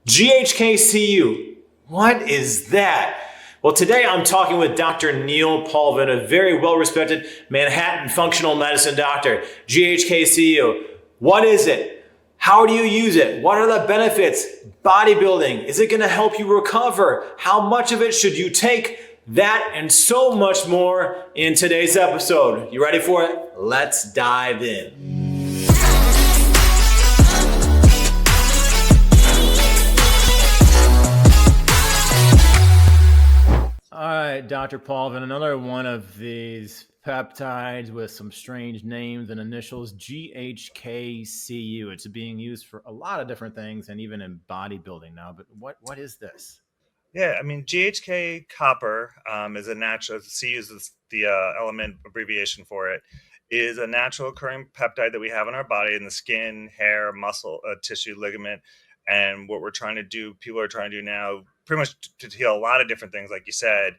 GHKCU. What is that? Well, today I'm talking with Dr. Neil Paulvin, a very well-respected Manhattan functional medicine doctor. GHKCU. What is it? How do you use it? What are the benefits? Bodybuilding. Is it going to help you recover? How much of it should you take? That and so much more in today's episode. You ready for it? Let's dive in. All right, Dr. Paulvin, another one of these peptides with some strange names and initials, GHKCU. It's being used for a lot of different things and even in bodybuilding now. But what is this? Yeah, I mean, GHK copper is a natural, C is the element abbreviation for it, is a natural occurring peptide that we have in our body in the skin, hair, muscle, tissue, ligament. And what people are trying to do now, pretty much to heal a lot of different things, like you said,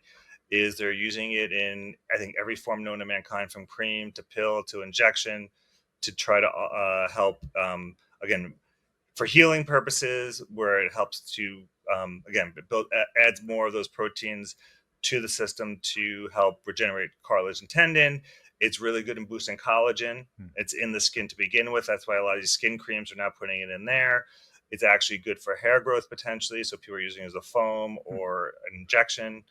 is they're using it in, I think, every form known to mankind, from cream to pill to injection, to try to help, again, for healing purposes, where it helps to again adds more of those proteins to the system to help regenerate cartilage and tendon. It's really good in boosting collagen. It's in the skin to begin with. That's why a lot of these skin creams are now putting it in there. It's actually good for hair growth potentially, so people are using it as a foam or an injection.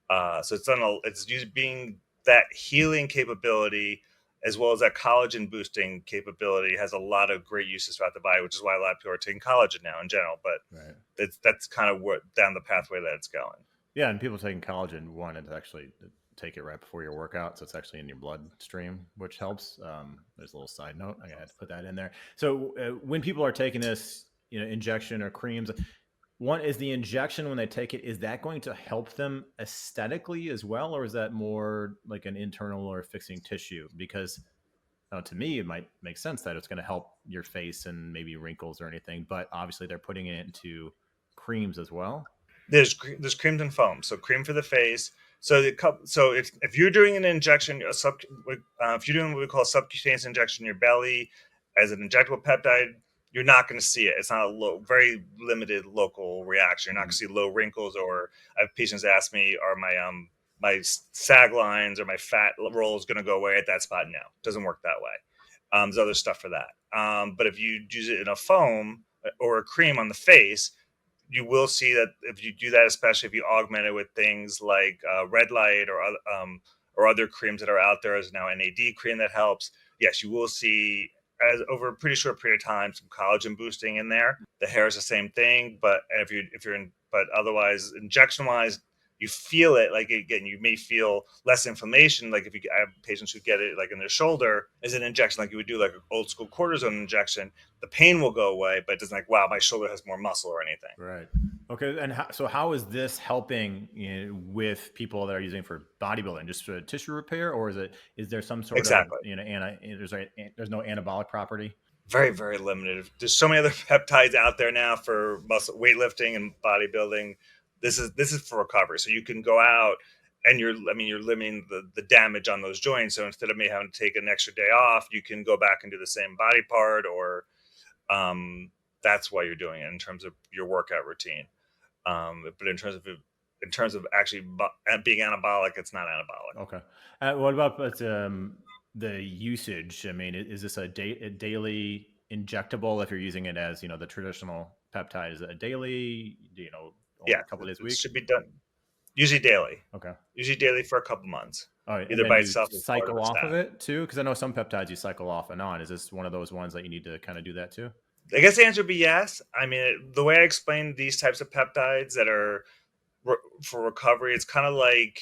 So it's used being that healing capability, as well as that collagen boosting capability, has a lot of great uses throughout the body, which is why a lot of people are taking collagen now in general. But that's kind of what down the pathway that it's going. Yeah, and people taking collagen wanted to actually take it right before your workout, so it's actually in your bloodstream, which helps. There's a little side note. I had to put that in there. So when people are taking this, injection or creams, one is the injection when they take it, is that going to help them aesthetically as well, or is that more like an internal or fixing tissue? Because to me, it might make sense that it's going to help your face and maybe wrinkles or anything, but obviously they're putting it into creams as well. There's creams and foam. So cream for the face. So if you're doing an injection, if you're doing what we call a subcutaneous injection in your belly as an injectable peptide, you're not going to see it. It's not very limited local reaction. You're not going to see low wrinkles, or I have patients ask me, are my sag lines or my fat rolls going to go away at that spot? No, it doesn't work that way. There's other stuff for that. But if you use it in a foam or a cream on the face, you will see that if you do that, especially if you augment it with things like red light or other creams that are out there, as now NAD cream that helps. Yes, you will see, as over a pretty short period of time, some collagen boosting in there. The hair is the same thing, but but otherwise, injection wise, you feel it. Like, again, you may feel less inflammation. Like I have patients who get it like in their shoulder as an injection, like you would do like an old school cortisone injection. The pain will go away, but it doesn't like, wow, my shoulder has more muscle or anything. Right. Okay. And so how is this helping with people that are using for bodybuilding, just for tissue repair, or is there some sort of, there's no anabolic property? Very, very limited. There's so many other peptides out there now for muscle weightlifting and bodybuilding. This is for recovery. So you can go out and you're limiting the damage on those joints. So instead of me having to take an extra day off, you can go back and do the same body part, or that's why you're doing it in terms of your workout routine. But in terms of actually being anabolic, it's not anabolic. Okay. What about the usage? I mean, is this a daily injectable? If you're using it as the traditional peptide, is it a daily? A couple of days a week? It should be done usually daily. Okay. Usually daily for a couple months. All right. Either by itself or cycle off of it too, because I know some peptides you cycle off and on. Is this one of those ones that you need to kind of do that too? I guess the answer would be yes. I mean, the way I explain these types of peptides that are for recovery, it's kind of like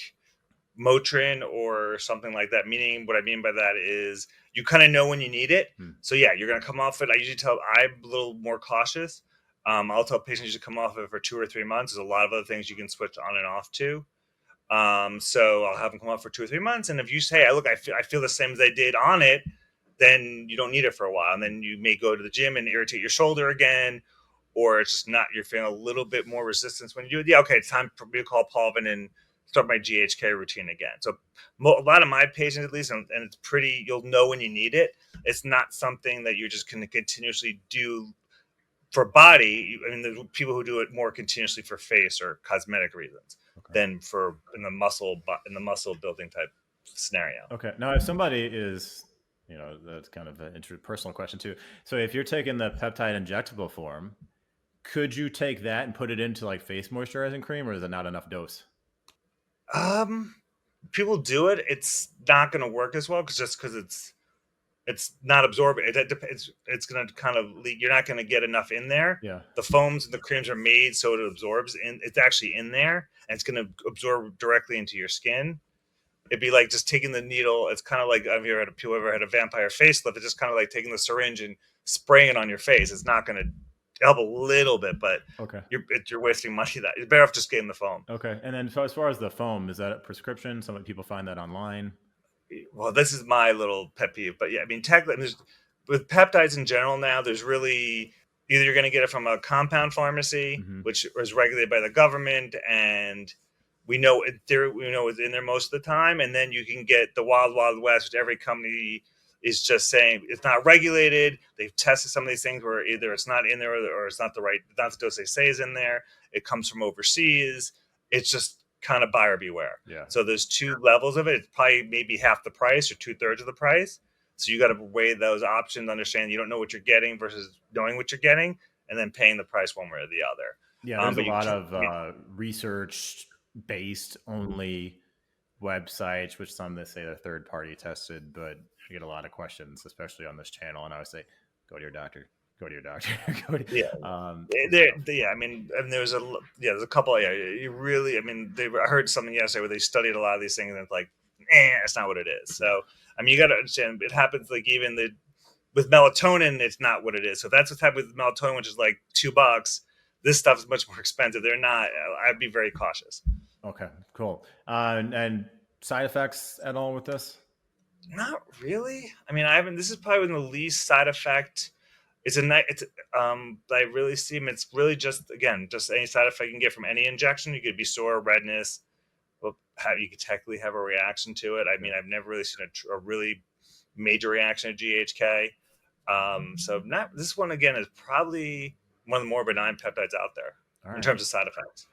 Motrin or something like that. Meaning, what I mean by that is you kind of know when you need it. So yeah, you're going to come off it. I'm a little more cautious. I'll tell patients you should come off of it for 2 or 3 months. There's a lot of other things you can switch on and off to. So I'll have them come off for 2 or 3 months. And if you say, I feel the same as I did on it, then you don't need it for a while. And then you may go to the gym and irritate your shoulder again, or it's just not, you're feeling a little bit more resistance when you do it. Yeah, okay, it's time for me to call Paulvin and start my GHK routine again. So a lot of my patients, at least, and it's pretty, you'll know when you need it. It's not something that you're just going to continuously do for body, I mean, there's people who do it more continuously for face or cosmetic reasons Okay. than for in the muscle building type scenario. Okay. Now, if somebody is, that's kind of an personal question too. So, if you're taking the peptide injectable form, could you take that and put it into like face moisturizing cream, or is it not enough dose? Um, People do it. It's not going to work as well because it's not absorbing. It's going to kind of leak. You're not going to get enough in there. Yeah. The foams and the creams are made so it absorbs, and it's actually in there, and it's going to absorb directly into your skin. It'd be like just taking the needle. It's kind of like, have you ever had a vampire facelift? It's just kind of like taking the syringe and spraying it on your face. It's not going to help a little bit, but Okay. you're wasting money. That you're better off just getting the foam. Okay. And then, so as far as the foam, is that a prescription? Some people find that online. Well, this is my little pet peeve, but yeah, I mean, technically, with peptides in general now, there's really either you're going to get it from a compound pharmacy, Mm-hmm. which is regulated by the government, and we know it's in there most of the time, and then you can get the wild wild west, which every company is just saying it's not regulated. They've tested some of these things where either it's not in there or it's not not the dose they say is in there. It comes from overseas. It's just kind of buyer beware. Yeah. So there's two levels of it. It's probably maybe half the price or 2/3 of the price. So you got to weigh those options, understand you don't know what you're getting versus knowing what you're getting, and then paying the price one way or the other. Yeah. There's a But you lot can, of research based only websites, which some they say they're third party tested, but I get a lot of questions, especially on this channel. And I would say, go to your doctor, go to your doctor. yeah, yeah. I mean, and there's a couple. Yeah, you really. I mean, I heard something yesterday where they studied a lot of these things, and it's like, it's not what it is. So, I mean, you got to understand, it happens like even with melatonin, it's not what it is. So if that's what's happening with melatonin, which is like $2. This stuff is much more expensive. They're not. I'd be very cautious. Okay, cool. And side effects at all with this? Not really. I mean, I haven't. This is probably the least side effect. It's a night. It's I really see. It's really just again just any side effect you can get from any injection. You could be sore, redness. Well, you could technically have a reaction to it. I mean, I've never really seen a really major reaction to GHK. So not this one again is probably one of the more benign peptides out there All in right. terms of side effects.